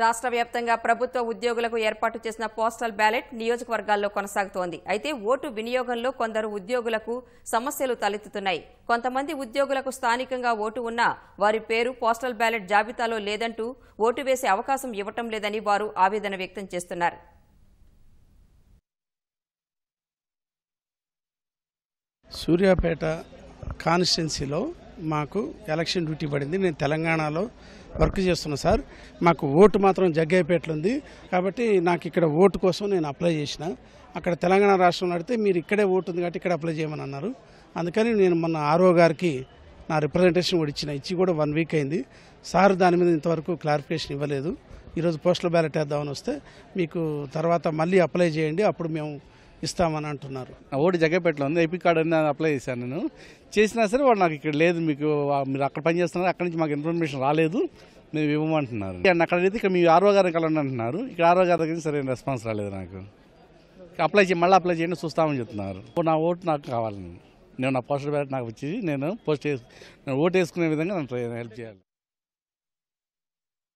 రాష్ట్ర వ్యాప్తంగా ప్రభుత్వ ఉద్యోగులకు ఏర్పాటు చేసిన పోస్టల్ బ్యాలెట్ నియోజకవర్గాల్లో కొనసాగుతోంది. అయితే ఓటు వినియోగంలో కొందరు ఉద్యోగులకు సమస్యలు తలెత్తుతున్నాయి. కొంతమంది ఉద్యోగులకు స్థానికంగా ఓటు ఉన్నా వారి పేరు పోస్టల్ బ్యాలెట్ జాబితాలో లేదంటూ ఓటు వేసే అవకాశం ఇవ్వటం లేదని వారు ఆవేదన వ్యక్తం చేస్తున్నారు. సూర్యాపేట కాన్స్టిట్యున్సీలో మాకు ఎలక్షన్ డ్యూటీ పడింది. నేను తెలంగాణలో వర్క్ చేస్తున్నా సార్. మాకు ఓటు మాత్రం జగ్గయ్యపేటలో ఉంది కాబట్టి నాకు ఇక్కడ ఓటు కోసం నేను అప్లై చేసిన. అక్కడ తెలంగాణ రాష్ట్రంలో అడిగితే మీరు ఇక్కడే ఓటు ఉంది కాబట్టి ఇక్కడ అప్లై చేయమని అన్నారు. అందుకని నేను మొన్న ఆర్ఓ గారికి నా రిప్రజెంటేషన్ కూడా ఇచ్చి కూడా 1 వీక్ అయింది. సార్ దాని మీద ఇంతవరకు క్లారిఫికేషన్ ఇవ్వలేదు. ఈరోజు పోస్టల్ బ్యాలెట్ వేద్దామని వస్తే మీకు తర్వాత మళ్ళీ అప్లై చేయండి అప్పుడు మేము ఇస్తామని అంటున్నారు. ఓటు జగ్గపేటలో ఉంది. ఐపీ కార్డు అని అప్లై చేశాను. నేను చేసినా సరే వాడు నాకు ఇక్కడ లేదు, మీకు మీరు అక్కడ పని చేస్తున్నారు, అక్కడి నుంచి మాకు ఇన్ఫర్మేషన్ రాలేదు, మేము ఇవ్వమంటున్నారు. అక్కడ అయితే ఇక్కడ మీ ఆర్ఓ గారిని కలండి అంటున్నారు. ఇక్కడ ఆర్ఓ గారి దగ్గర సరైన రెస్పాన్స్ రాలేదు. నాకు మళ్ళీ అప్లై చేయండి చూస్తామని చెప్తున్నారు. నా ఓటు నాకు కావాలని నేను నా పోస్టల్ బ్యాలెట్ నాకు వచ్చి నేను ఓటు వేసుకునే విధంగా నన్ను హెల్ప్ చేయాలి.